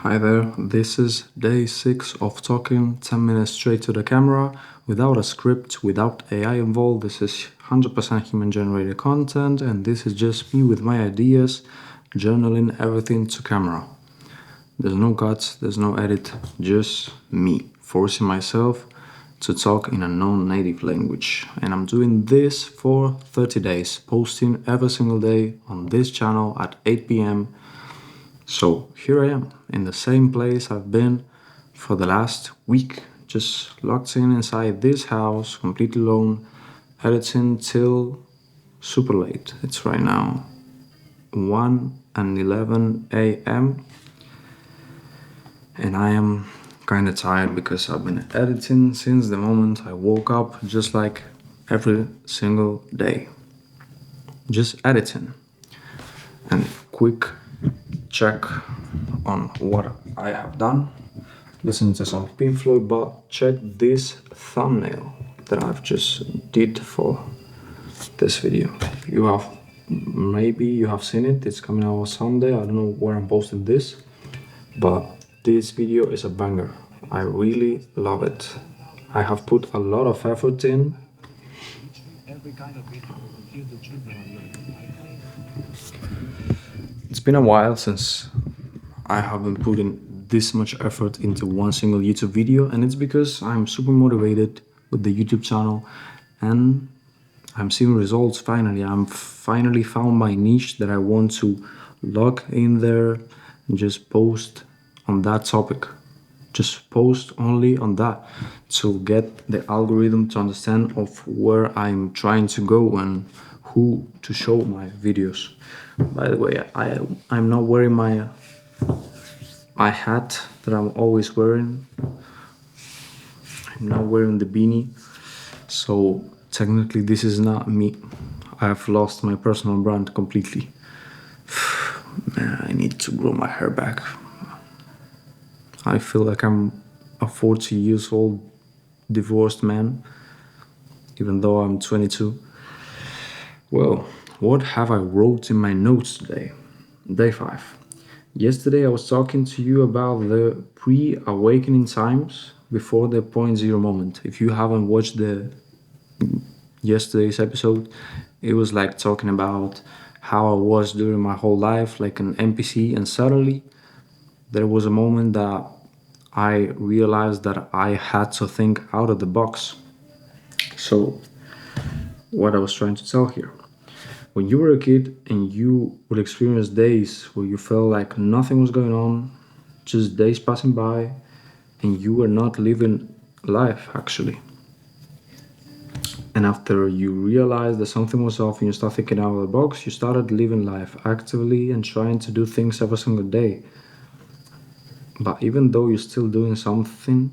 Hi there, this is day 6 of talking 10 minutes straight to the camera without a script, without AI involved. This is 100% human generated content, and this is just me with my ideas, journaling everything to camera. There's no cuts, there's no edit, just me forcing myself to talk in a non-native language. And I'm doing this for 30 days, posting every single day on this channel at 8 p.m. So here I am, in the same place I've been for the last week, just locked in inside this house, completely alone, editing till super late. It's right now 1:11 a.m. and I am kinda tired because I've been editing since the moment I woke up, just like every single day. Just editing. And quick check on what I have done. Listen to some Pink Floyd, but check this thumbnail that I've just did for this video. Maybe you have seen it. It's coming out on Sunday. I don't know where I'm posting this, but this video is a banger. I really love it. I have put a lot of effort in. It's been a while since I have been putting this much effort into one single YouTube video, and it's because I'm super motivated with the YouTube channel and I'm seeing results finally. I'm finally found my niche that I want to lock in there and just post on that topic. Just post only on that to get the algorithm to understand of where I'm trying to go and who to show my videos. By the way, I'm not wearing my hat that I'm always wearing. I'm not wearing the beanie, so technically this is not me. I have lost my personal brand completely. Man, I need to grow my hair back. I feel like I'm a 40 years old divorced man, even though I'm 22. Well, what have I wrote in my notes today? Day 5. Yesterday I was talking to you about the pre-awakening times before the 0.0 moment. If you haven't watched yesterday's episode, it was like talking about how I was during my whole life, like an NPC, and suddenly there was a moment that I realized that I had to think out of the box. So, what I was trying to tell here. When you were a kid and you would experience days where you felt like nothing was going on, just days passing by, and you were not living life actually. And after you realized that something was off and you started thinking out of the box, you started living life actively and trying to do things every single day. But even though you're still doing something,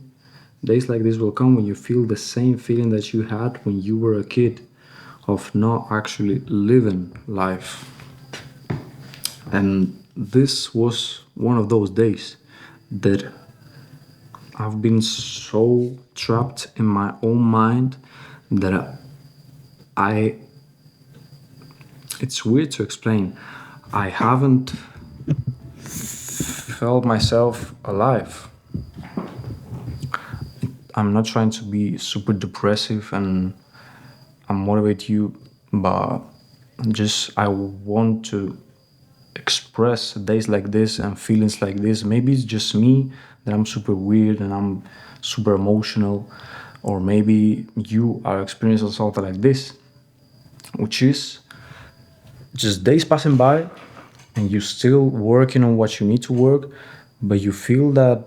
days like this will come when you feel the same feeling that you had when you were a kid, of not actually living life. And this was one of those days that I've been so trapped in my own mind that it's weird to explain. I haven't felt myself alive. I'm not trying to be super depressive and motivate you, but just I want to express days like this and feelings like this. Maybe it's just me that I'm super weird and I'm super emotional, or maybe you are experiencing something like this, which is just days passing by and you're still working on what you need to work, but you feel that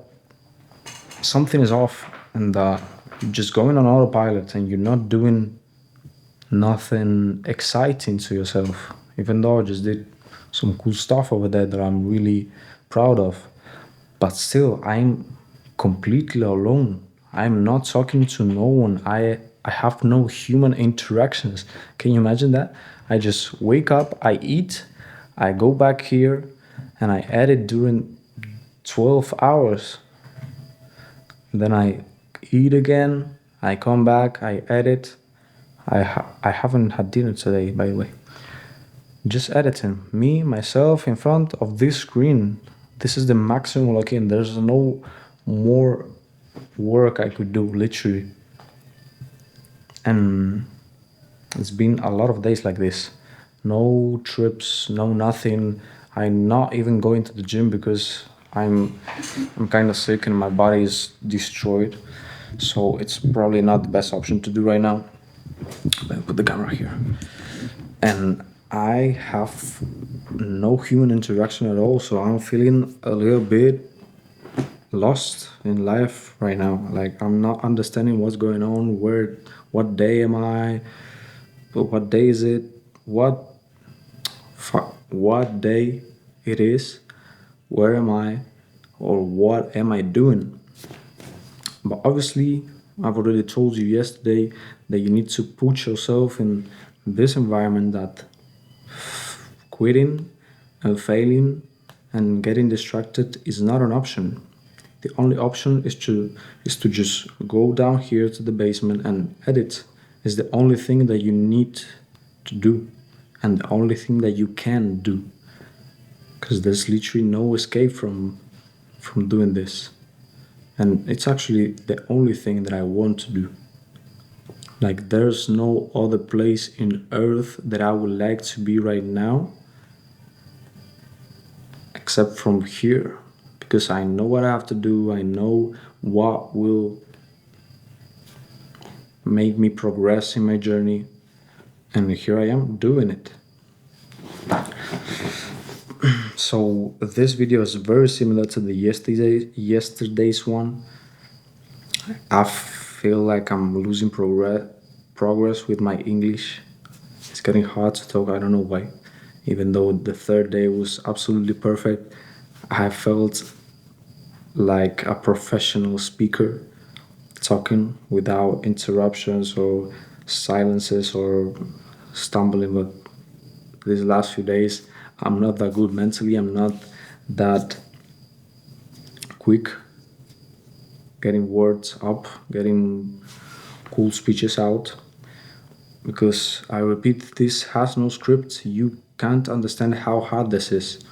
something is off and that you're just going on autopilot and you're not doing nothing exciting to yourself, even though I just did some cool stuff over there that I'm really proud of. But still, I'm completely alone. I'm not talking to no one. I have no human interactions. Can you imagine that? I just wake up, I eat, I go back here, and I edit during 12 hours. Then I eat again, I come back, I edit. I haven't had dinner today, by the way. Just editing. Me, myself, in front of this screen this is the maximum I can. There's no more work I could do, literally. And it's been a lot of days like this. No trips, no nothing. I'm not even going to the gym because I'm kind of sick and my body is destroyed. So it's probably not the best option to do right now. Let me put the camera here. And I have no human interaction at all, so I'm feeling a little bit lost in life right now. Like I'm not understanding what's going on, what day am I, what day is it, what day it is, where am I, or what am I doing? But obviously, I've already told you yesterday that you need to put yourself in this environment that quitting and failing and getting distracted is not an option. The only option is to just go down here to the basement and edit. Is the only thing that you need to do and the only thing that you can do. Because there's literally no escape from doing this. And it's actually the only thing that I want to do. Like there's no other place in earth that I would like to be right now except from here, because I know what I have to do. I know what will make me progress in my journey, and here I am doing it. So this video is very similar to the yesterday's one. I feel like I'm losing progress with my English. It's getting hard to talk. I don't know why. Even though the third day was absolutely perfect, I felt like a professional speaker talking without interruptions or silences or stumbling. But these last few days, I'm not that good mentally. I'm not that quick getting words up, getting cool speeches out. Because I repeat, this has no script. You can't understand how hard this is,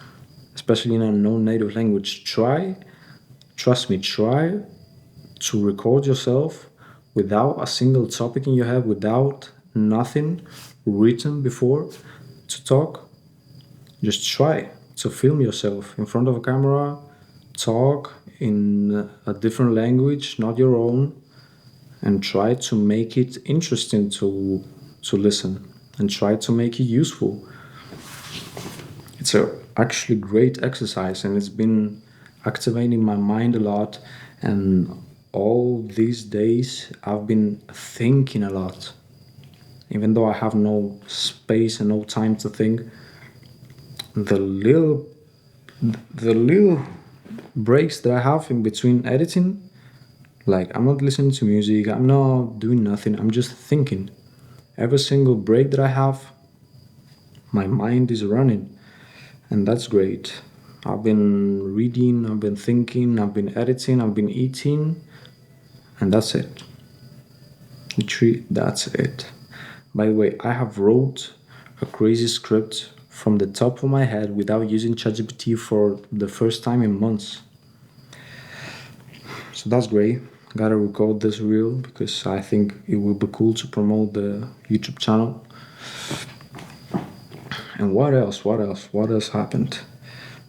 especially in a non-native language. Trust me, try to record yourself without a single topic in your head, without nothing written before to talk. Just try to film yourself in front of a camera, talk in a different language, not your own, and try to make it interesting to listen and try to make it useful. It's a actually great exercise and it's been activating my mind a lot, and all these days I've been thinking a lot. Even though I have no space and no time to think, the little the little breaks that I have in between editing, like I'm not listening to music, I'm not doing nothing, I'm just thinking. Every single break that I have, my mind is running, and that's great. I've been reading, I've been thinking, I've been editing, I've been eating, and that's it. Literally, that's it. By the way, I have wrote a crazy script from the top of my head without using ChatGPT for the first time in months. So that's great. Gotta record this reel because I think it will be cool to promote the YouTube channel. And what else? What else? What else happened?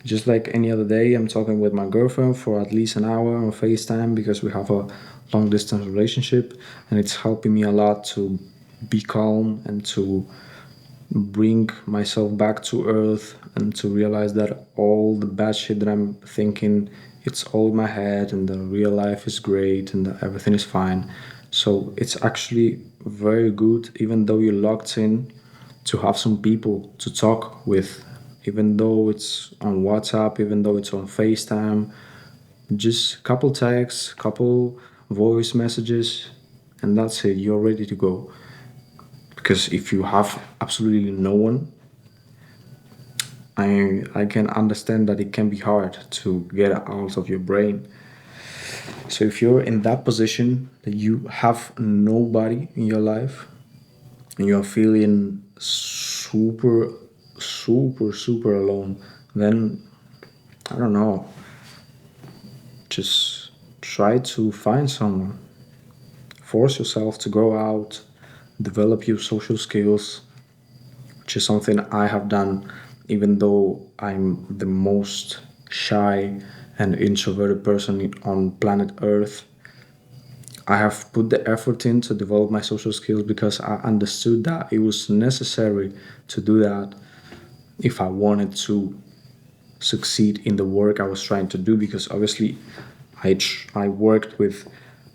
Just like any other day, I'm talking with my girlfriend for at least an hour on FaceTime because we have a long distance relationship, and it's helping me a lot to be calm and to bring myself back to earth and to realize that all the bad shit that I'm thinking, it's all in my head, and the real life is great and that everything is fine. So it's actually very good, even though you're locked in, to have some people to talk with, even though it's on WhatsApp, even though it's on FaceTime. Just couple texts, couple voice messages, and that's it. You're ready to go. Because if you have absolutely no one, I can understand that it can be hard to get out of your brain. So if you're in that position that you have nobody in your life and you're feeling super alone, then I don't know, Just try to find someone. Force yourself to go out, develop your social skills, which is something I have done, even though I'm the most shy and introverted person on planet Earth. I have put the effort in to develop my social skills because I understood that it was necessary to do that if I wanted to succeed in the work I was trying to do. Because obviously, I worked with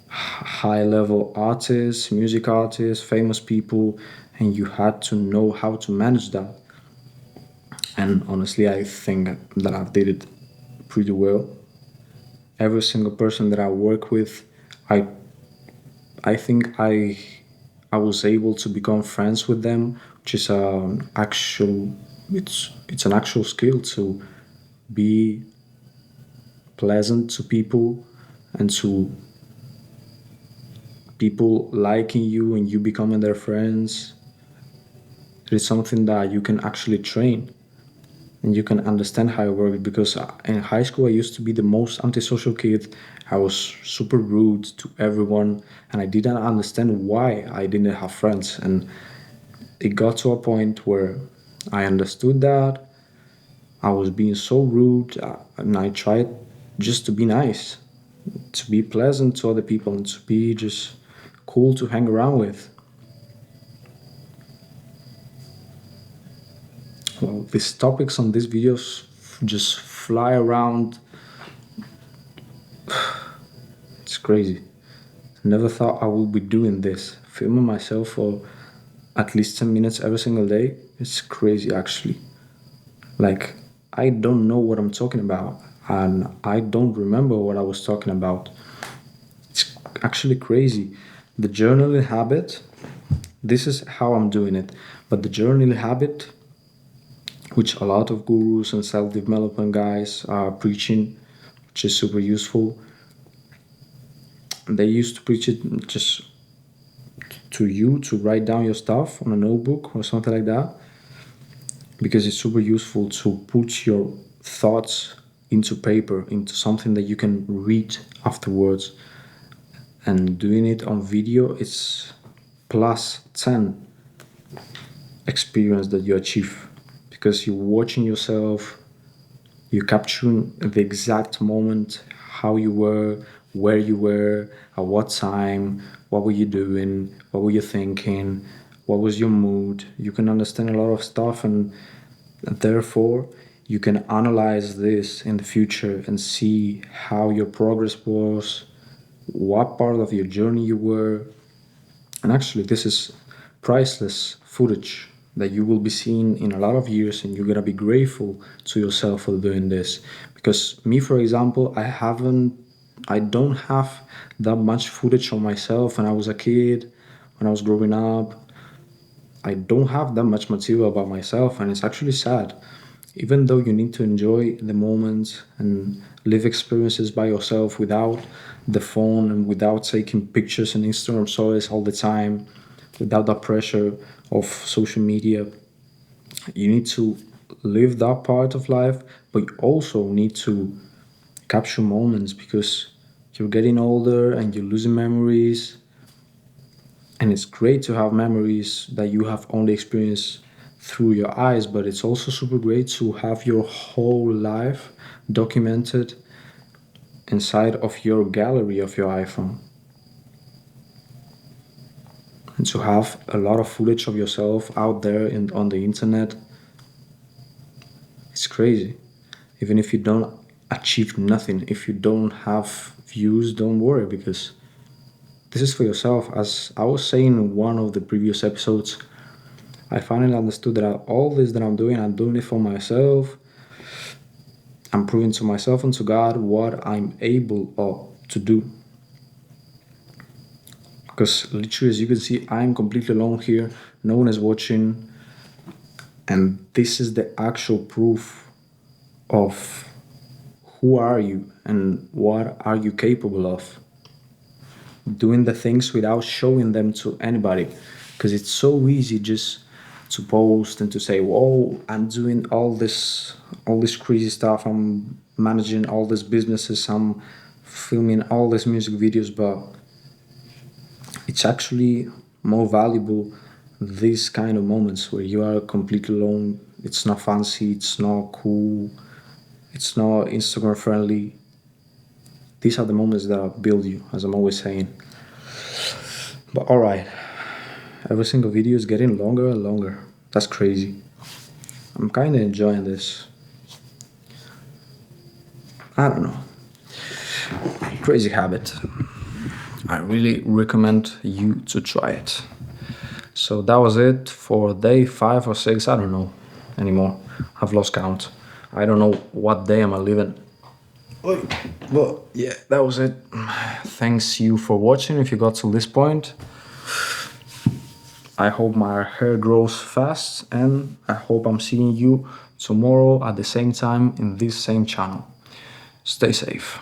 high level artists, music artists, famous people, and you had to know how to manage that. And honestly, I think that I did it pretty well. Every single person that I work with, I I think I was able to become friends with them, which is it's an actual skill to be pleasant to people and to people liking you and you becoming their friends. It is something that you can actually train and you can understand how it works because in high school I used to be the most antisocial kid. I was super rude to everyone and I didn't understand why I didn't have friends. And it got to a point where I understood that I was being so rude and I tried just to be nice, to be pleasant to other people, and to be just cool to hang around with. Well, these topics on these videos just fly around. It's crazy. Never thought I would be doing this, filming myself for at least 10 minutes every single day. It's crazy actually. Like, I don't know what I'm talking about, and I don't remember what I was talking about. It's actually crazy. The journaling habit, this is how I'm doing it, but the journaling habit, which a lot of gurus and self development guys are preaching, which is super useful, they used to preach it just to you to write down your stuff on a notebook or something like that because it's super useful to put your thoughts into paper, into something that you can read afterwards. And doing it on video, it's plus 10 experience that you achieve because you're watching yourself, you're capturing the exact moment, how you were, where you were, at what time, what were you doing, what were you thinking, what was your mood. You can understand a lot of stuff, and therefore you can analyze this in the future and see how your progress was, what part of your journey you were. And actually, this is priceless footage that you will be seeing in a lot of years, and you're gonna be grateful to yourself for doing this. Because me, for example, I don't have that much footage of myself when I was a kid, when I was growing up. I don't have that much material about myself, and it's actually sad. Even though you need to enjoy the moments and live experiences by yourself without the phone and without taking pictures and Instagram stories all the time, without the pressure of social media, you need to live that part of life, but you also need to capture moments because you're getting older and you're losing memories, and it's great to have memories that you have only experienced through your eyes, but it's also super great to have your whole life documented inside of your gallery of your iPhone, and to have a lot of footage of yourself out there on the internet. It's crazy. Even if you don't achieve nothing, if you don't have views, don't worry because this is for yourself. As I was saying in one of the previous episodes, I finally understood that all this that I'm doing it for myself. I'm proving to myself and to God what I'm able to do. Because literally, as you can see, I'm completely alone here. No one is watching. And this is the actual proof of who are you and what are you capable of. Doing the things without showing them to anybody. Because it's so easy just to post and to say, "Whoa, I'm doing all this crazy stuff. I'm managing all these businesses. I'm filming all these music videos, but it's actually more valuable these kind of moments where you are completely alone. It's not fancy, it's not cool, it's not Instagram friendly. These are the moments that build you, as I'm always saying. But alright, every single video is getting longer and longer. That's crazy. I'm kinda enjoying this. I don't know. Crazy habit. I really recommend you to try it. So that was it for day 5 or 6. I don't know anymore. I've lost count. I don't know what day am I living. But yeah, that was it. Thanks you for watching if you got to this point. I hope my hair grows fast, and I hope I'm seeing you tomorrow at the same time in this same channel. Stay safe.